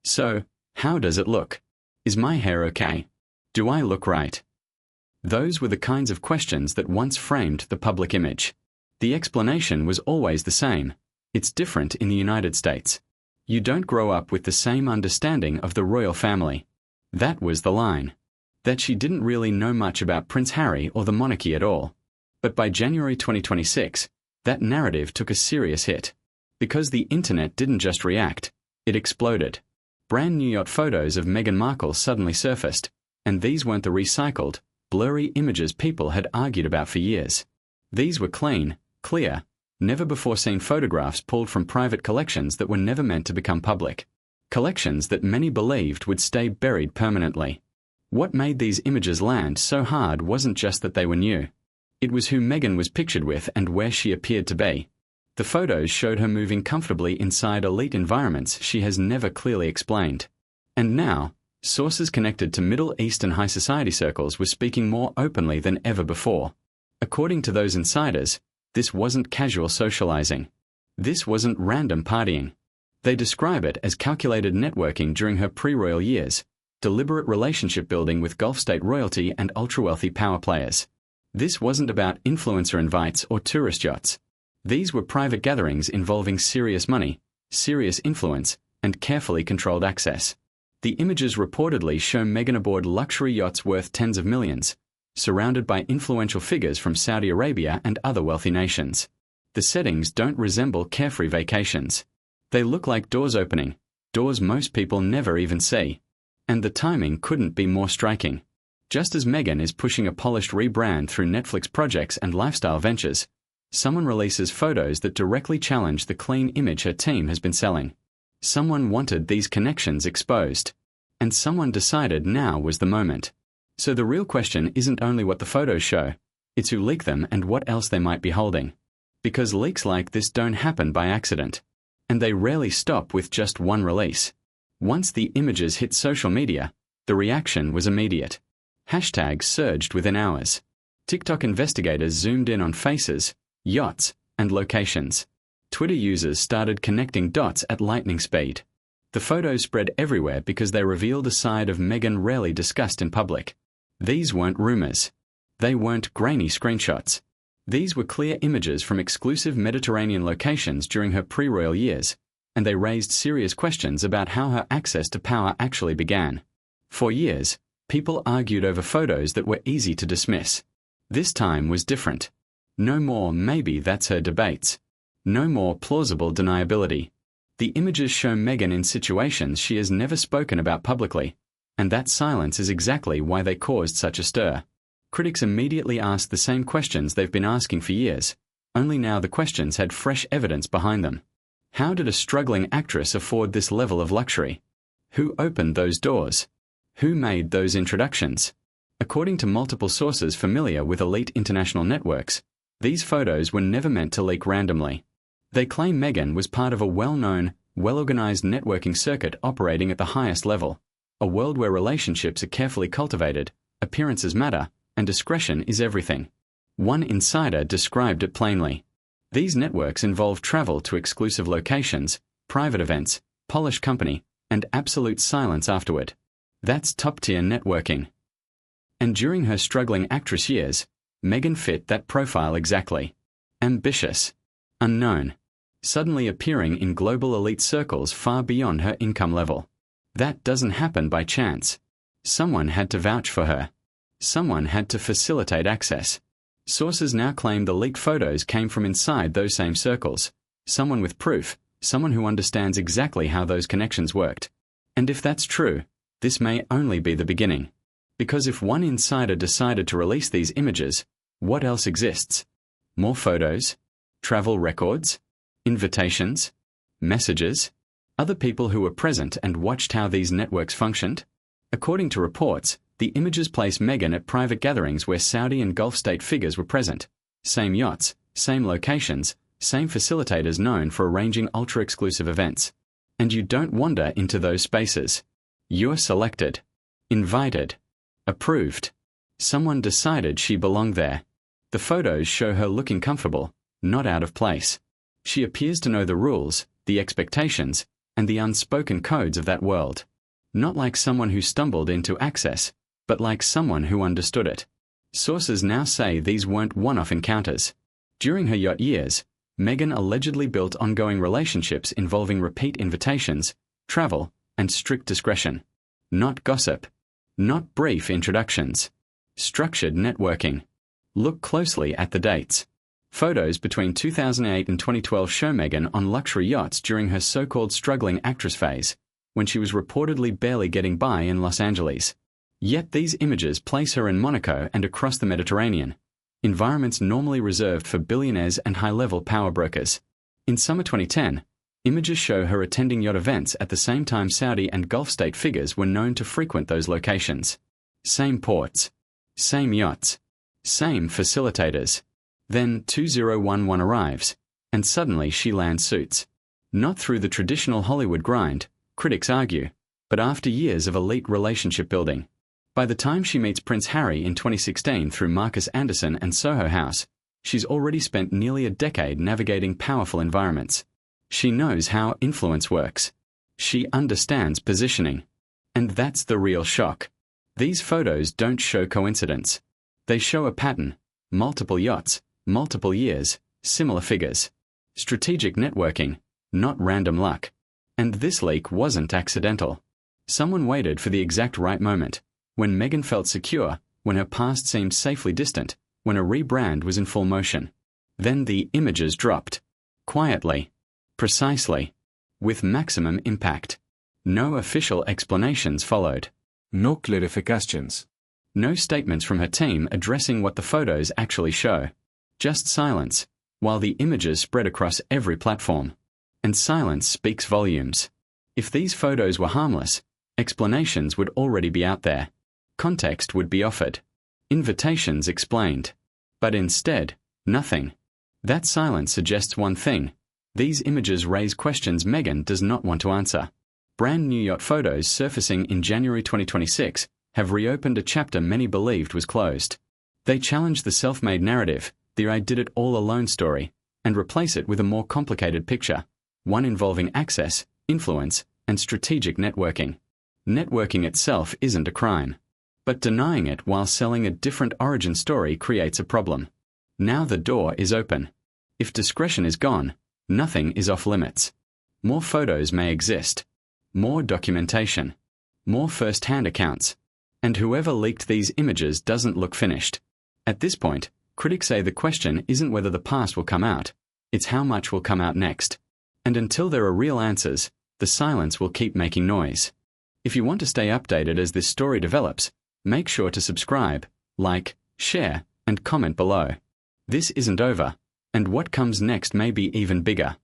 So, how does it look? Is my hair okay? Do I look right? Those were the kinds of questions that once framed the public image. The explanation was always the same. It's different in the United States. You don't grow up with the same understanding of the royal family. That was the line. That she didn't really know much about Prince Harry or the monarchy at all. But by January 2026, that narrative took a serious hit. Because the internet didn't just react, it exploded. Brand new yacht photos of Meghan Markle suddenly surfaced, and these weren't the recycled, blurry images people had argued about for years. These were clean, clear, never-before-seen photographs pulled from private collections that were never meant to become public. Collections that many believed would stay buried permanently. What made these images land so hard wasn't just that they were new. It was who Meghan was pictured with and where she appeared to be. The photos showed her moving comfortably inside elite environments she has never clearly explained. And now, sources connected to Middle Eastern high society circles were speaking more openly than ever before. According to those insiders, this wasn't casual socializing. This wasn't random partying. They describe it as calculated networking during her pre-royal years, deliberate relationship building with Gulf state royalty and ultra-wealthy power players. This wasn't about influencer invites or tourist yachts. These were private gatherings involving serious money, serious influence, and carefully controlled access. The images reportedly show Meghan aboard luxury yachts worth tens of millions, surrounded by influential figures from Saudi Arabia and other wealthy nations. The settings don't resemble carefree vacations. They look like doors opening, doors most people never even see. And the timing couldn't be more striking. Just as Meghan is pushing a polished rebrand through Netflix projects and lifestyle ventures, someone releases photos that directly challenge the clean image her team has been selling. Someone wanted these connections exposed. And someone decided now was the moment. So the real question isn't only what the photos show, it's who leaked them and what else they might be holding. Because leaks like this don't happen by accident. And they rarely stop with just one release. Once the images hit social media, the reaction was immediate. Hashtags surged within hours. TikTok investigators zoomed in on faces, yachts, and locations. Twitter users started connecting dots at lightning speed. The photos spread everywhere because they revealed a side of Meghan rarely discussed in public. These weren't rumors. They weren't grainy screenshots. These were clear images from exclusive Mediterranean locations during her pre-royal years, and they raised serious questions about how her access to power actually began. For years, people argued over photos that were easy to dismiss. This time was different. No more maybe that's her debates. No more plausible deniability. The images show Meghan in situations she has never spoken about publicly, and that silence is exactly why they caused such a stir. Critics immediately asked the same questions they've been asking for years, only now the questions had fresh evidence behind them. How did a struggling actress afford this level of luxury? Who opened those doors? Who made those introductions? According to multiple sources familiar with elite international networks, these photos were never meant to leak randomly. They claim Meghan was part of a well-known, well-organized networking circuit operating at the highest level, a world where relationships are carefully cultivated, appearances matter, and discretion is everything. One insider described it plainly. These networks involve travel to exclusive locations, private events, polished company, and absolute silence afterward. That's top-tier networking. And during her struggling actress years, Meghan fit that profile exactly. Ambitious. Unknown. Suddenly appearing in global elite circles far beyond her income level. That doesn't happen by chance. Someone had to vouch for her. Someone had to facilitate access. Sources now claim the leaked photos came from inside those same circles. Someone with proof, someone who understands exactly how those connections worked. And if that's true, this may only be the beginning. Because if one insider decided to release these images, what else exists? More photos? Travel records? Invitations? Messages? Other people who were present and watched how these networks functioned? According to reports, the images place Meghan at private gatherings where Saudi and Gulf state figures were present. Same yachts, same locations, same facilitators known for arranging ultra-exclusive events. And you don't wander into those spaces. You're selected. Invited. Approved. Someone decided she belonged there. The photos show her looking comfortable, not out of place. She appears to know the rules, the expectations, and the unspoken codes of that world. Not like someone who stumbled into access, but like someone who understood it. Sources now say these weren't one-off encounters. During her yacht years, Meghan allegedly built ongoing relationships involving repeat invitations, travel, and strict discretion. Not gossip. Not brief introductions. Structured networking. Look closely at the dates. Photos between 2008 and 2012 show Meghan on luxury yachts during her so-called struggling actress phase, when she was reportedly barely getting by in Los Angeles. Yet these images place her in Monaco and across the Mediterranean, environments normally reserved for billionaires and high-level power brokers. In summer 2010, images show her attending yacht events at the same time Saudi and Gulf state figures were known to frequent those locations. Same ports. Same yachts. Same facilitators. Then 2011 arrives, and suddenly she lands suits. Not through the traditional Hollywood grind, critics argue, but after years of elite relationship building. By the time she meets Prince Harry in 2016 through Marcus Anderson and Soho House, she's already spent nearly a decade navigating powerful environments. She knows how influence works. She understands positioning. And that's the real shock. These photos don't show coincidence. They show a pattern: multiple yachts, multiple years, similar figures. Strategic networking, not random luck. And this leak wasn't accidental. Someone waited for the exact right moment, when Meghan felt secure, when her past seemed safely distant, when a rebrand was in full motion. Then the images dropped. Quietly. Precisely. With maximum impact. No official explanations followed. No clarifications. No statements from her team addressing what the photos actually show. Just silence, while the images spread across every platform. And silence speaks volumes. If these photos were harmless, explanations would already be out there. Context would be offered. Invitations explained. But instead, nothing. That silence suggests one thing. These images raise questions Meghan does not want to answer. Brand new yacht photos surfacing in January 2026 have reopened a chapter many believed was closed. They challenge the self-made narrative, the I did it all alone story, and replace it with a more complicated picture, one involving access, influence, and strategic networking. Networking itself isn't a crime. But denying it while selling a different origin story creates a problem. Now the door is open. If discretion is gone, nothing is off limits. More photos may exist. More documentation. More first-hand accounts. And whoever leaked these images doesn't look finished. At this point, critics say the question isn't whether the past will come out, it's how much will come out next. And until there are real answers, the silence will keep making noise. If you want to stay updated as this story develops, make sure to subscribe, like, share, and comment below. This isn't over, and what comes next may be even bigger.